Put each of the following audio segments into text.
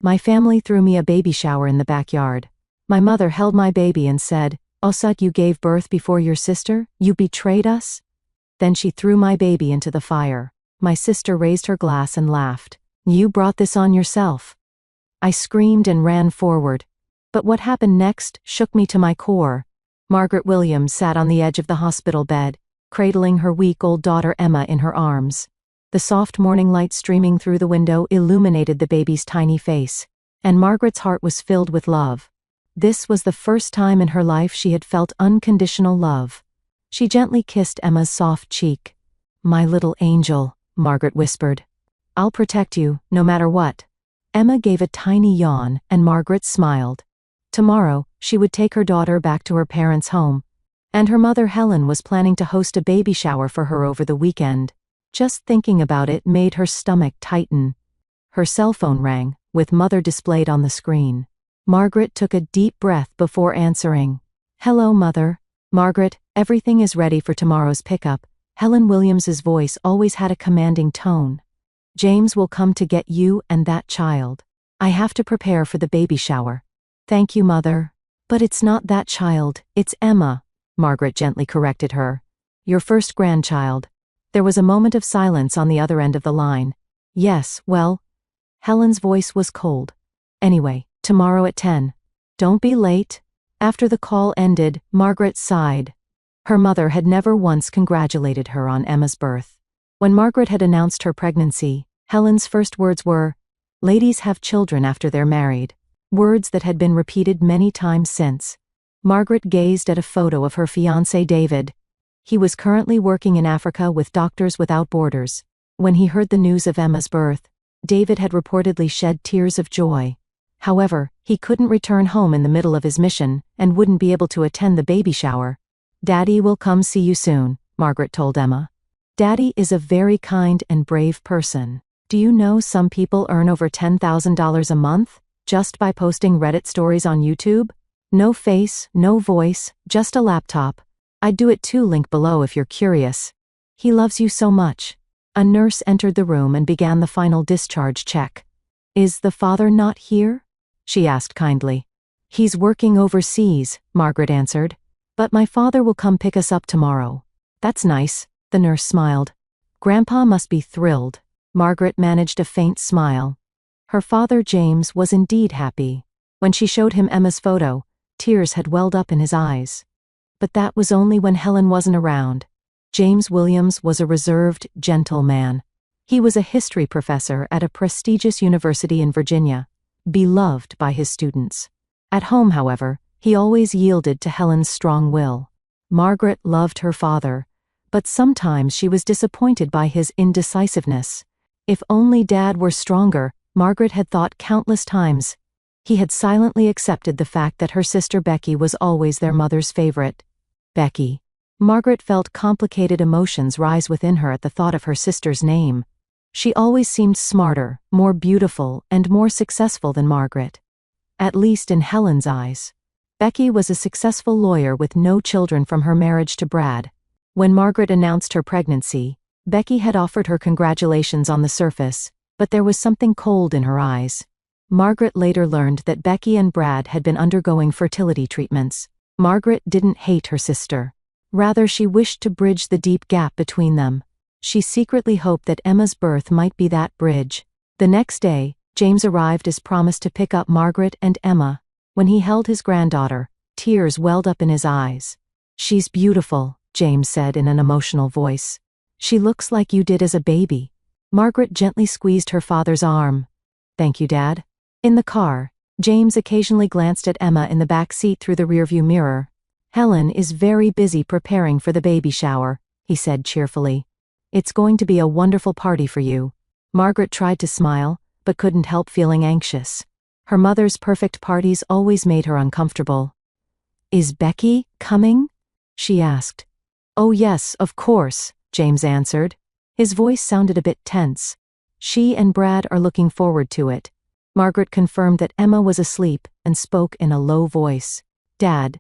My family threw me a baby shower in the backyard. My mother held my baby and said, "Osut, you gave birth before your sister? You betrayed us?" Then she threw my baby into the fire. My sister raised her glass and laughed. "You brought this on yourself." I screamed and ran forward. But what happened next shook me to my core. Margaret Williams sat on the edge of the hospital bed, cradling her week-old daughter Emma in her arms. The soft morning light streaming through the window illuminated the baby's tiny face, and Margaret's heart was filled with love. This was the first time in her life she had felt unconditional love. She gently kissed Emma's soft cheek. "My little angel," Margaret whispered. "I'll protect you, no matter what." Emma gave a tiny yawn, and Margaret smiled. Tomorrow, she would take her daughter back to her parents' home, and her mother Helen was planning to host a baby shower for her over the weekend. Just thinking about it made her stomach tighten. Her cell phone rang, with Mother displayed on the screen. Margaret took a deep breath before answering. "Hello, Mother." "Margaret, everything is ready for tomorrow's pickup." Helen Williams's voice always had a commanding tone. "James will come to get you and that child. I have to prepare for the baby shower." "Thank you, Mother." "But it's not that child, it's Emma," Margaret gently corrected her. "Your first grandchild." There was a moment of silence on the other end of the line. "Yes, well..." Helen's voice was cold. "Anyway, tomorrow at 10. Don't be late." After the call ended, Margaret sighed. Her mother had never once congratulated her on Emma's birth. When Margaret had announced her pregnancy, Helen's first words were, "Ladies have children after they're married," words that had been repeated many times since. Margaret gazed at a photo of her fiancé David. He was currently working in Africa with Doctors Without Borders. When he heard the news of Emma's birth, David had reportedly shed tears of joy. However, he couldn't return home in the middle of his mission and wouldn't be able to attend the baby shower. "Daddy will come see you soon," Margaret told Emma. "Daddy is a very kind and brave person. Do you know some people earn over $10,000 a month just by posting Reddit stories on YouTube? No face, no voice, just a laptop. I'd do it too, link below if you're curious. He loves you so much." A nurse entered the room and began the final discharge check. "Is the father not here?" she asked kindly. "He's working overseas," Margaret answered. "But my father will come pick us up tomorrow." "That's nice," the nurse smiled. "Grandpa must be thrilled." Margaret managed a faint smile. Her father, James, was indeed happy. When she showed him Emma's photo, tears had welled up in his eyes. But that was only when Helen wasn't around. James Williams was a reserved, gentle man. He was a history professor at a prestigious university in Virginia, beloved by his students. At home, however, he always yielded to Helen's strong will. Margaret loved her father, but sometimes she was disappointed by his indecisiveness. If only Dad were stronger, Margaret had thought countless times. He had silently accepted the fact that her sister Becky was always their mother's favorite. Becky. Margaret felt complicated emotions rise within her at the thought of her sister's name. She always seemed smarter, more beautiful, and more successful than Margaret. At least in Helen's eyes. Becky was a successful lawyer with no children from her marriage to Brad. When Margaret announced her pregnancy, Becky had offered her congratulations on the surface, but there was something cold in her eyes. Margaret later learned that Becky and Brad had been undergoing fertility treatments. Margaret didn't hate her sister. Rather, she wished to bridge the deep gap between them. She secretly hoped that Emma's birth might be that bridge. The next day, James arrived as promised to pick up Margaret and Emma. When he held his granddaughter, tears welled up in his eyes. "She's beautiful," James said in an emotional voice. "She looks like you did as a baby." Margaret gently squeezed her father's arm. "Thank you, Dad." In the car, James occasionally glanced at Emma in the back seat through the rearview mirror. "Helen is very busy preparing for the baby shower," he said cheerfully. "It's going to be a wonderful party for you." Margaret tried to smile, but couldn't help feeling anxious. Her mother's perfect parties always made her uncomfortable. "Is Becky coming?" she asked. "Oh yes, of course," James answered. His voice sounded a bit tense. "She and Brad are looking forward to it." Margaret confirmed that Emma was asleep and spoke in a low voice. "Dad,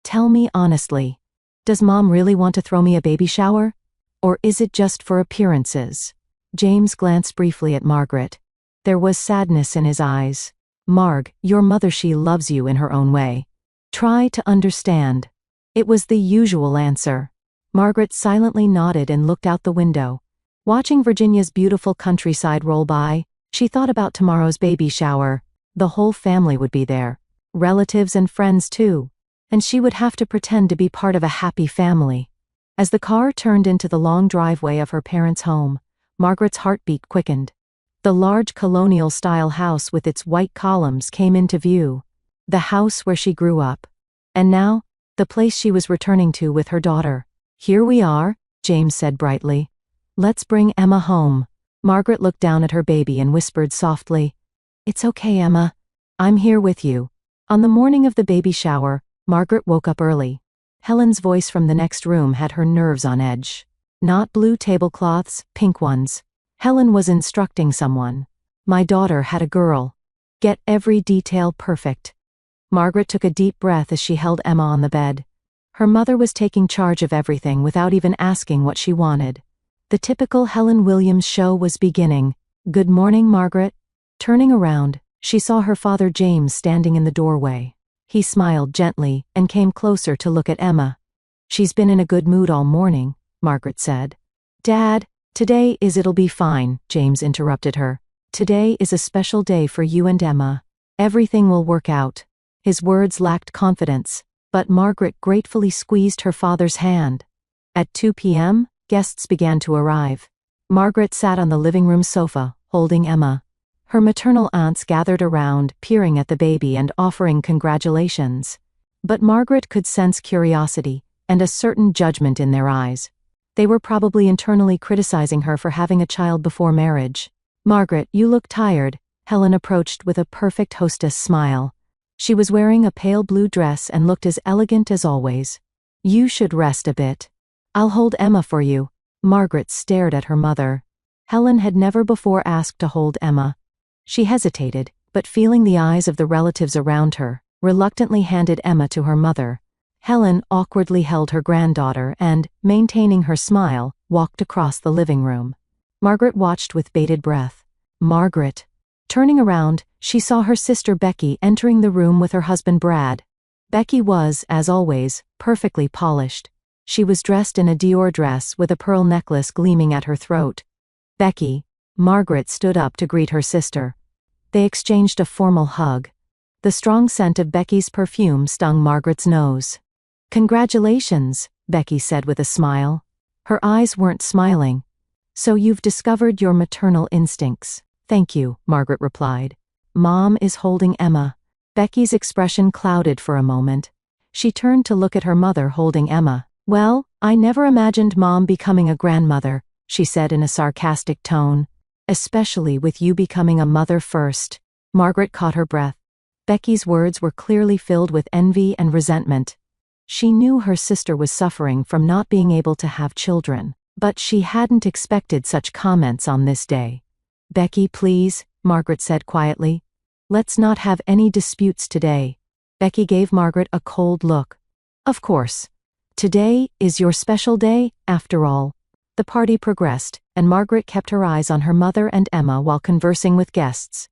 tell me honestly, does Mom really want to throw me a baby shower? Or is it just for appearances?" James glanced briefly at Margaret. There was sadness in his eyes. Marg, your mother, she loves you in her own way. Try to understand. It was the usual answer. Margaret silently nodded and looked out the window. Watching Virginia's beautiful countryside roll by, she thought about tomorrow's baby shower. The whole family would be there. Relatives and friends too. And she would have to pretend to be part of a happy family. As the car turned into the long driveway of her parents' home, Margaret's heartbeat quickened. The large colonial-style house with its white columns came into view. The house where she grew up. And now, the place she was returning to with her daughter. Here we are, James said brightly. Let's bring Emma home. Margaret looked down at her baby and whispered softly, It's okay, Emma. I'm here with you. On the morning of the baby shower, Margaret woke up early. Helen's voice from the next room had her nerves on edge. Not blue tablecloths, pink ones. Helen was instructing someone. My daughter had a girl. Get every detail perfect. Margaret took a deep breath as she held Emma on the bed. Her mother was taking charge of everything without even asking what she wanted. The typical Helen Williams show was beginning. Good morning, Margaret. Turning around, she saw her father James standing in the doorway. He smiled gently and came closer to look at Emma. She's been in a good mood all morning, Margaret said. Dad, it'll be fine, James interrupted her. Today is a special day for you and Emma. Everything will work out. His words lacked confidence, but Margaret gratefully squeezed her father's hand. At 2 p.m., guests began to arrive. Margaret sat on the living room sofa, holding Emma. Her maternal aunts gathered around, peering at the baby and offering congratulations. But Margaret could sense curiosity and a certain judgment in their eyes. They were probably internally criticizing her for having a child before marriage. Margaret, you look tired, Helen approached with a perfect hostess smile. She was wearing a pale blue dress and looked as elegant as always. You should rest a bit. I'll hold Emma for you. Margaret stared at her mother. Helen had never before asked to hold Emma. She hesitated, but feeling the eyes of the relatives around her, reluctantly handed Emma to her mother. Helen awkwardly held her granddaughter and, maintaining her smile, walked across the living room. Margaret watched with bated breath. Margaret. Turning around, she saw her sister Becky entering the room with her husband Brad. Becky was, as always, perfectly polished. She was dressed in a Dior dress with a pearl necklace gleaming at her throat. Becky. Margaret stood up to greet her sister. They exchanged a formal hug. The strong scent of Becky's perfume stung Margaret's nose. Congratulations, Becky said with a smile. Her eyes weren't smiling. So you've discovered your maternal instincts. Thank you, Margaret replied. Mom is holding Emma. Becky's expression clouded for a moment. She turned to look at her mother holding Emma. Well, I never imagined Mom becoming a grandmother, she said in a sarcastic tone. Especially with you becoming a mother first. Margaret caught her breath. Becky's words were clearly filled with envy and resentment. She knew her sister was suffering from not being able to have children, but she hadn't expected such comments on this day. Becky, please, Margaret said quietly. Let's not have any disputes today. Becky gave Margaret a cold look. Of course. Today is your special day, after all. The party progressed, and Margaret kept her eyes on her mother and Emma while conversing with guests.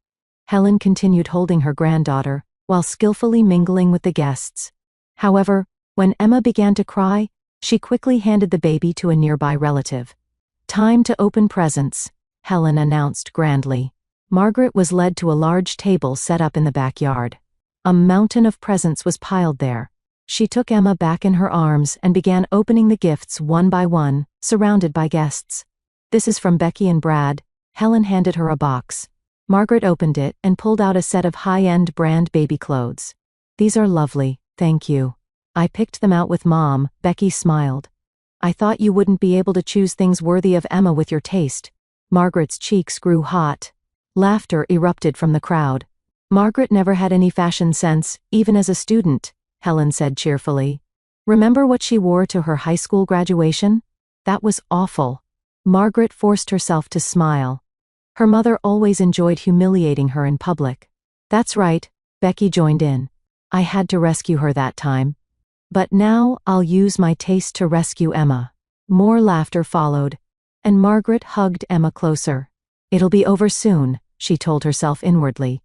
Helen continued holding her granddaughter, while skillfully mingling with the guests. However, when Emma began to cry, she quickly handed the baby to a nearby relative. Time to open presents, Helen announced grandly. Margaret was led to a large table set up in the backyard. A mountain of presents was piled there. She took Emma back in her arms and began opening the gifts one by one, surrounded by guests. This is from Becky and Brad. Helen handed her a box. Margaret opened it and pulled out a set of high-end brand baby clothes. These are lovely, thank you. I picked them out with Mom, Becky smiled. I thought you wouldn't be able to choose things worthy of Emma with your taste. Margaret's cheeks grew hot. Laughter erupted from the crowd. Margaret never had any fashion sense, even as a student, Helen said cheerfully. Remember what she wore to her high school graduation? That was awful. Margaret forced herself to smile. Her mother always enjoyed humiliating her in public. That's right, Becky joined in. I had to rescue her that time. But now I'll use my taste to rescue Emma. More laughter followed, and Margaret hugged Emma closer. It'll be over soon, she told herself inwardly.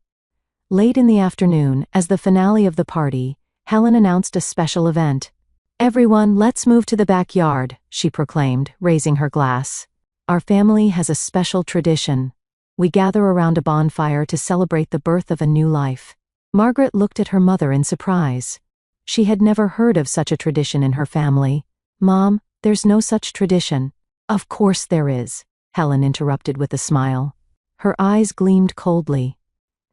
Late in the afternoon, as the finale of the party, Helen announced a special event. "Everyone, let's move to the backyard," she proclaimed, raising her glass. "Our family has a special tradition. We gather around a bonfire to celebrate the birth of a new life." Margaret looked at her mother in surprise. She had never heard of such a tradition in her family. "Mom, there's no such tradition." "Of course there is," Helen interrupted with a smile. Her eyes gleamed coldly.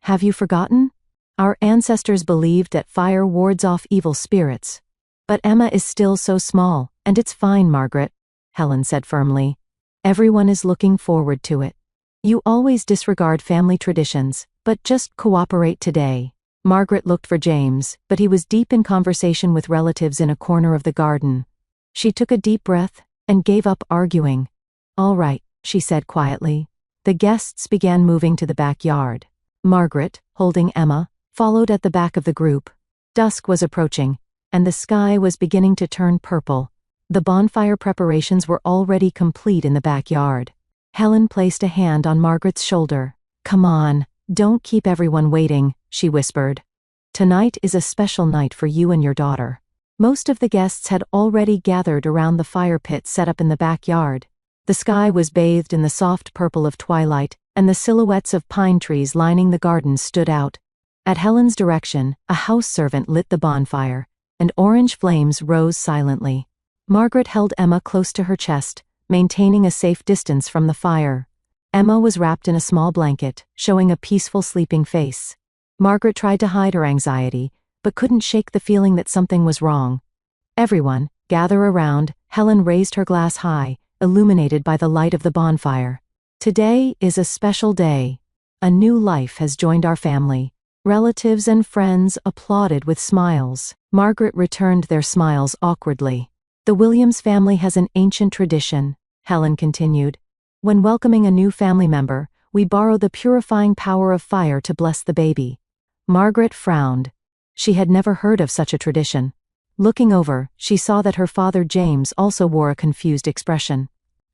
"Have you forgotten? Our ancestors believed that fire wards off evil spirits. But Emma is still so small, and it's fine, Margaret," Helen said firmly. "Everyone is looking forward to it. You always disregard family traditions, but just cooperate today." Margaret looked for James, but he was deep in conversation with relatives in a corner of the garden. She took a deep breath and gave up arguing. "All right," she said quietly. The guests began moving to the backyard. Margaret, holding Emma, followed at the back of the group. Dusk was approaching, and the sky was beginning to turn purple. The bonfire preparations were already complete in the backyard. Helen placed a hand on Margaret's shoulder. "Come on, don't keep everyone waiting," she whispered. "Tonight is a special night for you and your daughter." Most of the guests had already gathered around the fire pit set up in the backyard. The sky was bathed in the soft purple of twilight, and the silhouettes of pine trees lining the garden stood out. At Helen's direction, a house servant lit the bonfire, and orange flames rose silently. Margaret held Emma close to her chest, maintaining a safe distance from the fire. Emma was wrapped in a small blanket, showing a peaceful sleeping face. Margaret tried to hide her anxiety, but couldn't shake the feeling that something was wrong. "Everyone, gather around," Helen raised her glass high, illuminated by the light of the bonfire. "Today is a special day. A new life has joined our family." Relatives and friends applauded with smiles. Margaret returned their smiles awkwardly. "The Williams family has an ancient tradition," Helen continued. "When welcoming a new family member, we borrow the purifying power of fire to bless the baby." Margaret frowned. She had never heard of such a tradition. Looking over, she saw that her father James also wore a confused expression.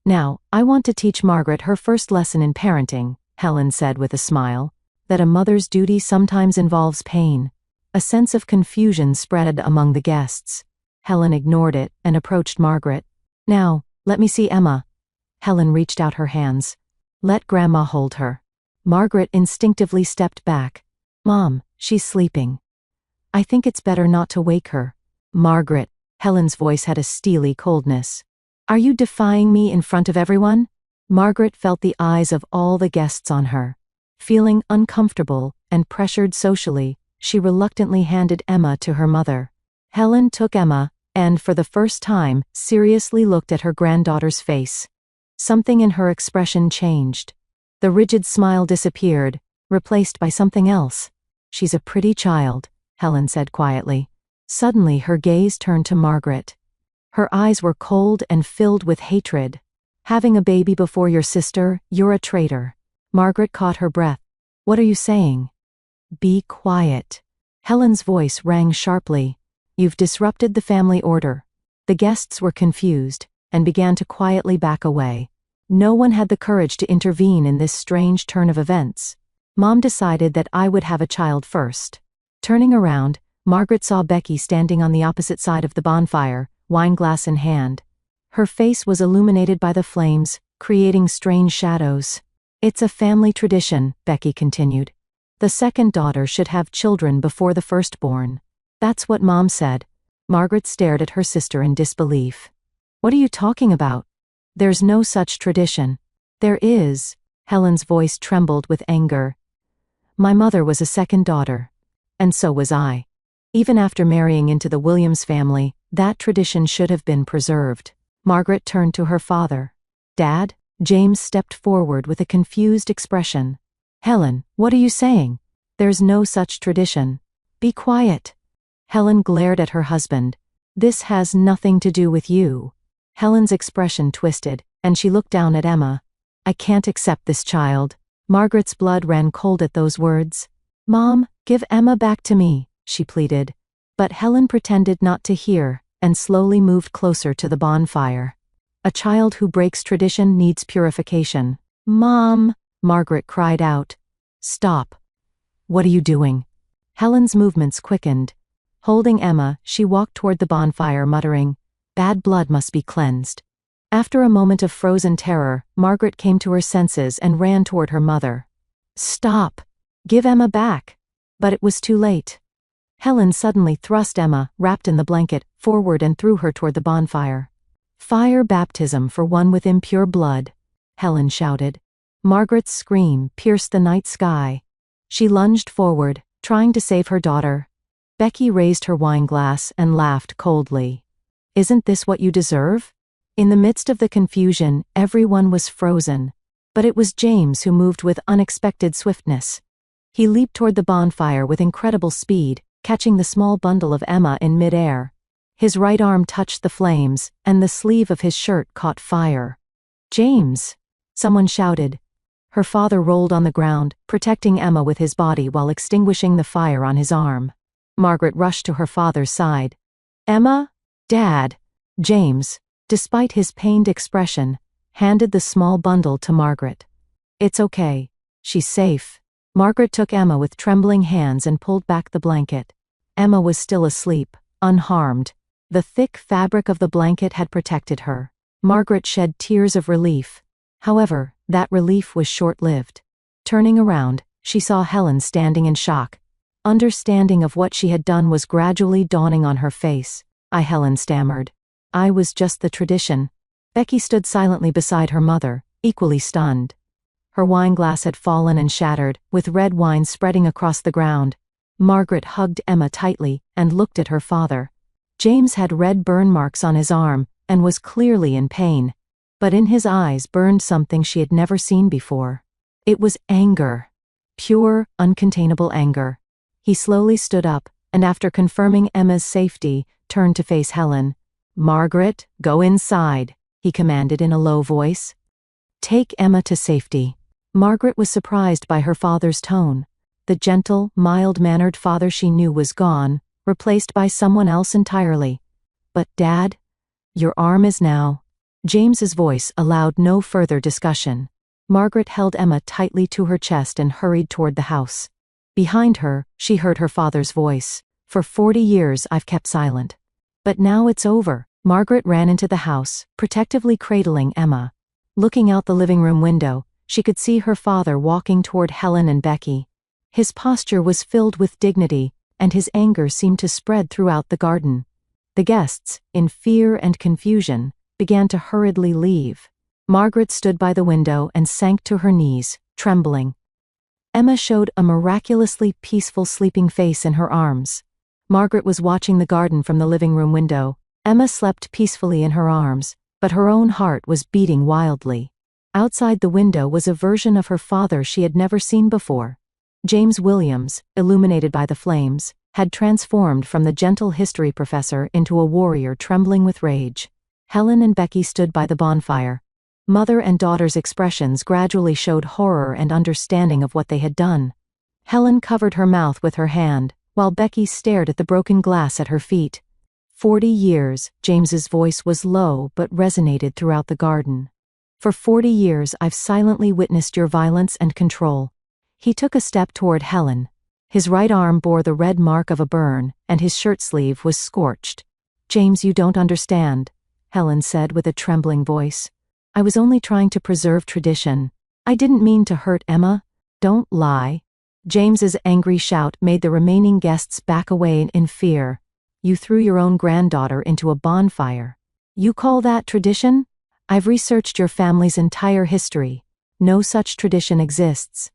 "Now, I want to teach Margaret her first lesson in parenting," Helen said with a smile. "That a mother's duty sometimes involves pain." A sense of confusion spread among the guests. Helen ignored it and approached Margaret. "Now, let me see Emma." Helen reached out her hands. "Let Grandma hold her." Margaret instinctively stepped back. "Mom, she's sleeping. I think it's better not to wake her." "Margaret," Helen's voice had a steely coldness. "Are you defying me in front of everyone?" Margaret felt the eyes of all the guests on her. Feeling uncomfortable and pressured socially, she reluctantly handed Emma to her mother. Helen took Emma and, for the first time, seriously looked at her granddaughter's face. Something in her expression changed. The rigid smile disappeared, replaced by something else. "She's a pretty child," Helen said quietly. Suddenly her gaze turned to Margaret. Her eyes were cold and filled with hatred. "Having a baby before your sister, you're a traitor." Margaret caught her breath. "What are you saying?" "Be quiet." Helen's voice rang sharply. "You've disrupted the family order." The guests were confused and began to quietly back away. No one had the courage to intervene in this strange turn of events. "Mom decided that I would have a child first." Turning around, Margaret saw Becky standing on the opposite side of the bonfire, wineglass in hand. Her face was illuminated by the flames, creating strange shadows. "It's a family tradition," Becky continued. "The second daughter should have children before the firstborn. That's what Mom said." Margaret stared at her sister in disbelief. "What are you talking about? There's no such tradition." "There is." Helen's voice trembled with anger. "My mother was a second daughter. And so was I. Even after marrying into the Williams family, that tradition should have been preserved." Margaret turned to her father. "Dad?" James stepped forward with a confused expression. "Helen, what are you saying? There's no such tradition." "Be quiet." Helen glared at her husband. "This has nothing to do with you." Helen's expression twisted, and she looked down at Emma. "I can't accept this child." Margaret's blood ran cold at those words. "Mom, give Emma back to me," she pleaded. But Helen pretended not to hear and slowly moved closer to the bonfire. "A child who breaks tradition needs purification." "Mom!" Margaret cried out. Stop. What are you doing? Helen's movements quickened. Holding Emma, she walked toward the bonfire, muttering, "Bad blood must be cleansed." After a moment of frozen terror, Margaret came to her senses and ran toward her mother. "Stop! Give Emma back!" But it was too late. Helen suddenly thrust Emma, wrapped in the blanket, forward and threw her toward the bonfire. "Fire baptism for one with impure blood," Helen shouted. Margaret's scream pierced the night sky. She lunged forward, trying to save her daughter. Becky raised her wineglass and laughed coldly. "Isn't this what you deserve?" In the midst of the confusion, everyone was frozen. But it was James who moved with unexpected swiftness. He leaped toward the bonfire with incredible speed, catching the small bundle of Emma in midair. His right arm touched the flames, and the sleeve of his shirt caught fire. "James!" someone shouted. Her father rolled on the ground, protecting Emma with his body while extinguishing the fire on his arm. Margaret rushed to her father's side. "Emma? Dad!" James, despite his pained expression, handed the small bundle to Margaret. "It's okay. She's safe." Margaret took Emma with trembling hands and pulled back the blanket. Emma was still asleep, unharmed. The thick fabric of the blanket had protected her. Margaret shed tears of relief. However, that relief was short-lived. Turning around, she saw Helen standing in shock. Understanding of what she had done was gradually dawning on her face. Helen stammered. "I was just the tradition." Becky stood silently beside her mother, equally stunned. Her wineglass had fallen and shattered, with red wine spreading across the ground. Margaret hugged Emma tightly and looked at her father. James had red burn marks on his arm and was clearly in pain. But in his eyes burned something she had never seen before. It was anger. Pure, uncontainable anger. He slowly stood up, and after confirming Emma's safety, turned to face Helen. "Margaret, go inside," he commanded in a low voice. "Take Emma to safety." Margaret was surprised by her father's tone. The gentle, mild-mannered father she knew was gone, replaced by someone else entirely. "But Dad, your arm is now..." James's voice allowed no further discussion. Margaret held Emma tightly to her chest and hurried toward the house. Behind her, she heard her father's voice. "For 40 years I've kept silent. But now it's over." Margaret ran into the house, protectively cradling Emma. Looking out the living room window, she could see her father walking toward Helen and Becky. His posture was filled with dignity, and his anger seemed to spread throughout the garden. The guests, in fear and confusion, began to hurriedly leave. Margaret stood by the window and sank to her knees, trembling. Emma showed a miraculously peaceful sleeping face in her arms. Margaret was watching the garden from the living room window. Emma slept peacefully in her arms, but her own heart was beating wildly. Outside the window was a version of her father she had never seen before. James Williams, illuminated by the flames, had transformed from the gentle history professor into a warrior trembling with rage. Helen and Becky stood by the bonfire. Mother and daughter's expressions gradually showed horror and understanding of what they had done. Helen covered her mouth with her hand, while Becky stared at the broken glass at her feet. 40 years, James's voice was low but resonated throughout the garden. "For 40 years I've silently witnessed your violence and control." He took a step toward Helen. His right arm bore the red mark of a burn, and his shirt sleeve was scorched. "James, you don't understand," Helen said with a trembling voice. "I was only trying to preserve tradition. I didn't mean to hurt Emma. Don't lie." James's angry shout made the remaining guests back away in fear. "You threw your own granddaughter into a bonfire. You call that tradition? I've researched your family's entire history. No such tradition exists."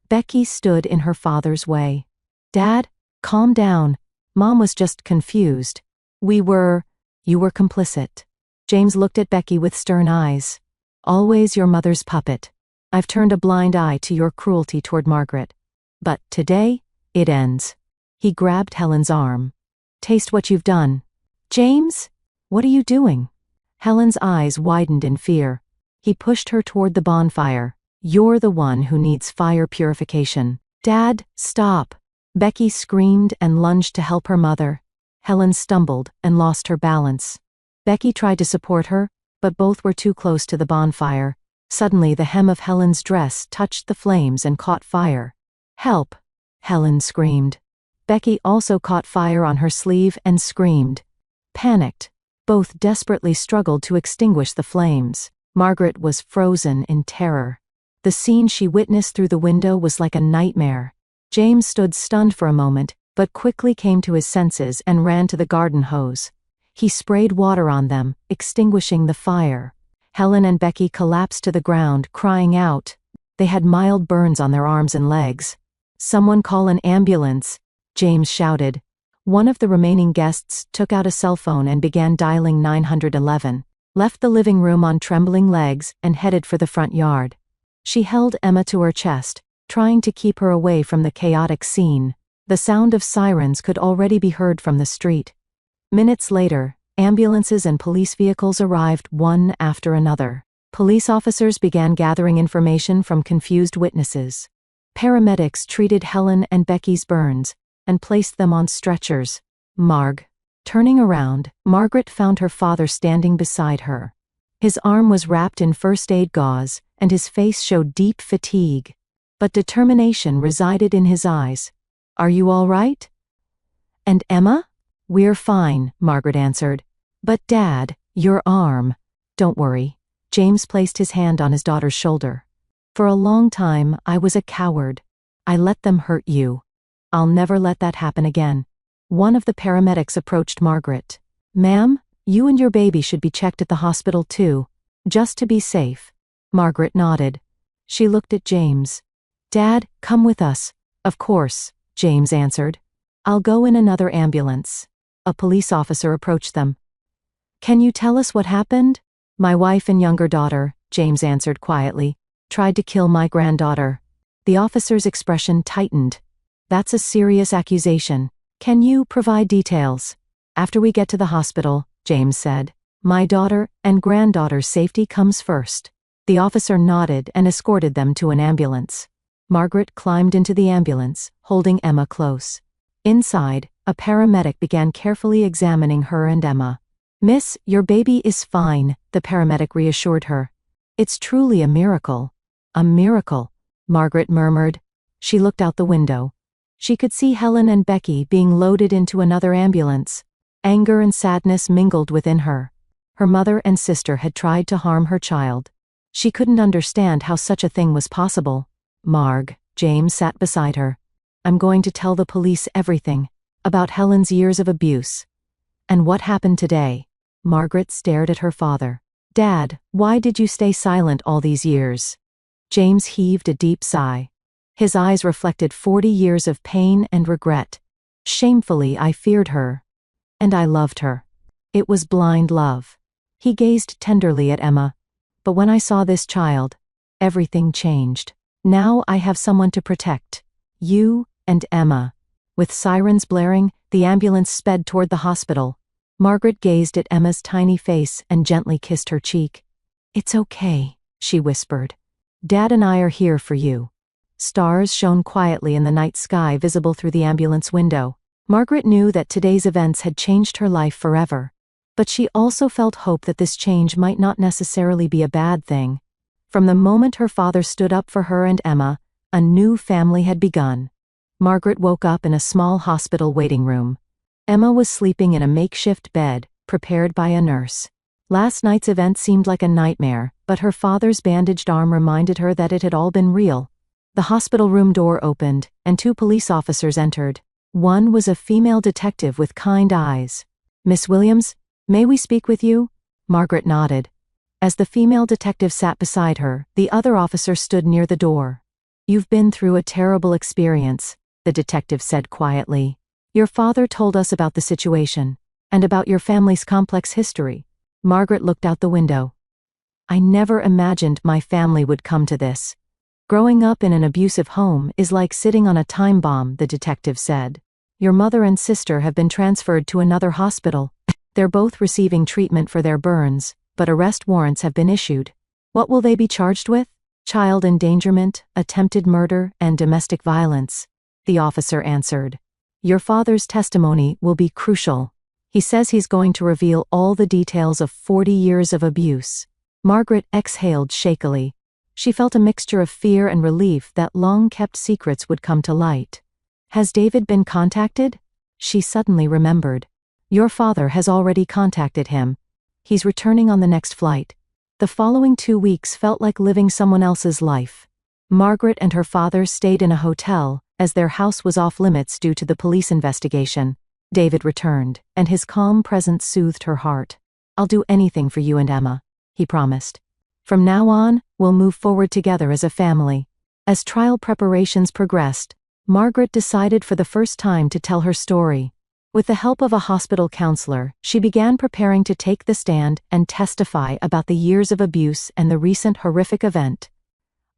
Becky stood in her father's way. "Dad, calm down. Mom was just confused. You were complicit." James looked at Becky with stern eyes. "Always your mother's puppet. I've turned a blind eye to your cruelty toward Margaret. But today, it ends." He grabbed Helen's arm. "Taste what you've done." "James? What are you doing?" Helen's eyes widened in fear. He pushed her toward the bonfire. "You're the one who needs fire purification." "Dad, stop." Becky screamed and lunged to help her mother. Helen stumbled and lost her balance. Becky tried to support her, but both were too close to the bonfire. Suddenly the hem of Helen's dress touched the flames and caught fire. "Help!" Helen screamed. Becky also caught fire on her sleeve and screamed. Panicked, both desperately struggled to extinguish the flames. Margaret was frozen in terror. The scene she witnessed through the window was like a nightmare. James stood stunned for a moment, but quickly came to his senses and ran to the garden hose. He sprayed water on them, extinguishing the fire. Helen and Becky collapsed to the ground, crying out. They had mild burns on their arms and legs. "Someone call an ambulance," James shouted. One of the remaining guests took out a cell phone and began dialing 911, left the living room on trembling legs, and headed for the front yard. She held Emma to her chest, trying to keep her away from the chaotic scene. The sound of sirens could already be heard from the street. Minutes later, ambulances and police vehicles arrived one after another. Police officers began gathering information from confused witnesses. Paramedics treated Helen and Becky's burns and placed them on stretchers. Turning around, Margaret found her father standing beside her. His arm was wrapped in first aid gauze, and his face showed deep fatigue. But determination resided in his eyes. "Are you all right?" "And Emma?" "We're fine," Margaret answered. "But Dad, your arm." "Don't worry." James placed his hand on his daughter's shoulder. "For a long time, I was a coward. I let them hurt you. I'll never let that happen again." One of the paramedics approached Margaret. "Ma'am, you and your baby should be checked at the hospital too, just to be safe." Margaret nodded. She looked at James. "Dad, come with us." "Of course," James answered. "I'll go in another ambulance." A police officer approached them. "Can you tell us what happened?" "My wife and younger daughter," James answered quietly, "tried to kill my granddaughter." The officer's expression tightened. "That's a serious accusation. Can you provide details?" "After we get to the hospital," James said. "My daughter and granddaughter's safety comes first." The officer nodded and escorted them to an ambulance. Margaret climbed into the ambulance, holding Emma close. Inside, a paramedic began carefully examining her and Emma. "Miss, your baby is fine," the paramedic reassured her. "It's truly a miracle." "A miracle," Margaret murmured. She looked out the window. She could see Helen and Becky being loaded into another ambulance. Anger and sadness mingled within her. Her mother and sister had tried to harm her child. She couldn't understand how such a thing was possible. James sat beside her. "I'm going to tell the police everything about Helen's years of abuse. And what happened today." Margaret stared at her father. "Dad, why did you stay silent all these years?" James heaved a deep sigh. His eyes reflected 40 years of pain and regret. "Shamefully, I feared her. And I loved her. It was blind love." He gazed tenderly at Emma. "But when I saw this child, everything changed. Now I have someone to protect. You and Emma." With sirens blaring, the ambulance sped toward the hospital. Margaret gazed at Emma's tiny face and gently kissed her cheek. "It's okay," she whispered. "Dad and I are here for you." Stars shone quietly in the night sky visible through the ambulance window. Margaret knew that today's events had changed her life forever. But she also felt hope that this change might not necessarily be a bad thing. From the moment her father stood up for her and Emma, a new family had begun. Margaret woke up in a small hospital waiting room. Emma was sleeping in a makeshift bed, prepared by a nurse. Last night's event seemed like a nightmare, but her father's bandaged arm reminded her that it had all been real. The hospital room door opened, and 2 police officers entered. One was a female detective with kind eyes. "Miss Williams, may we speak with you?" Margaret nodded. As the female detective sat beside her, the other officer stood near the door. "You've been through a terrible experience," the detective said quietly. "Your father told us about the situation, and about your family's complex history." Margaret looked out the window. "I never imagined my family would come to this. Growing up in an abusive home is like sitting on a time bomb," the detective said. "Your mother and sister have been transferred to another hospital. They're both receiving treatment for their burns, but arrest warrants have been issued." "What will they be charged with?" "Child endangerment, attempted murder, and domestic violence," the officer answered. "Your father's testimony will be crucial. He says he's going to reveal all the details of 40 years of abuse." Margaret exhaled shakily. She felt a mixture of fear and relief that long-kept secrets would come to light. "Has David been contacted?" She suddenly remembered. "Your father has already contacted him. He's returning on the next flight." The following 2 weeks felt like living someone else's life. Margaret and her father stayed in a hotel, as their house was off-limits due to the police investigation. David returned, and his calm presence soothed her heart. "I'll do anything for you and Emma," he promised. "From now on, we'll move forward together as a family." As trial preparations progressed, Margaret decided for the first time to tell her story. With the help of a hospital counselor, she began preparing to take the stand and testify about the years of abuse and the recent horrific event.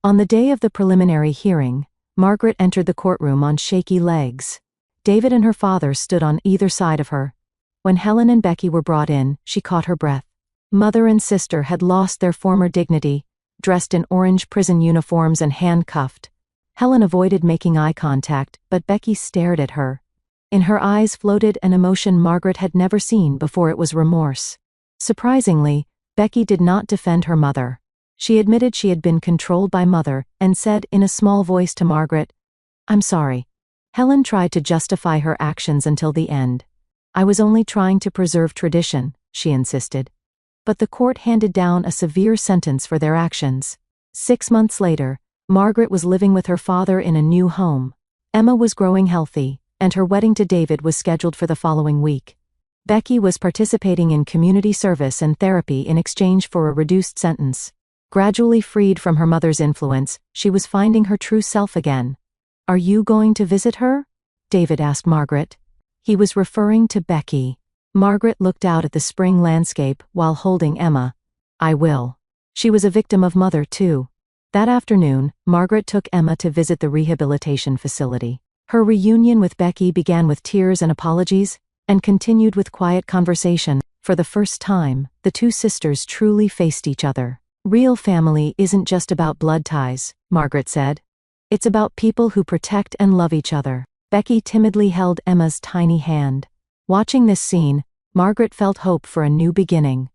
On the day of the preliminary hearing, Margaret entered the courtroom on shaky legs. David and her father stood on either side of her. When Helen and Becky were brought in, she caught her breath. Mother and sister had lost their former dignity, dressed in orange prison uniforms and handcuffed. Helen avoided making eye contact, but Becky stared at her. In her eyes floated an emotion Margaret had never seen before. It was remorse. Surprisingly, Becky did not defend her mother. She admitted she had been controlled by Mother and said in a small voice to Margaret, "I'm sorry." Helen tried to justify her actions until the end. "I was only trying to preserve tradition," she insisted. But the court handed down a severe sentence for their actions. 6 months later, Margaret was living with her father in a new home. Emma was growing healthy, and her wedding to David was scheduled for the following week. Becky was participating in community service and therapy in exchange for a reduced sentence. Gradually freed from her mother's influence, she was finding her true self again. "Are you going to visit her?" David asked Margaret. He was referring to Becky. Margaret looked out at the spring landscape while holding Emma. "I will." She was a victim of Mother, too. That afternoon, Margaret took Emma to visit the rehabilitation facility. Her reunion with Becky began with tears and apologies, and continued with quiet conversation. For the first time, the two sisters truly faced each other. "Real family isn't just about blood ties," Margaret said. "It's about people who protect and love each other." Becky timidly held Emma's tiny hand. Watching this scene, Margaret felt hope for a new beginning.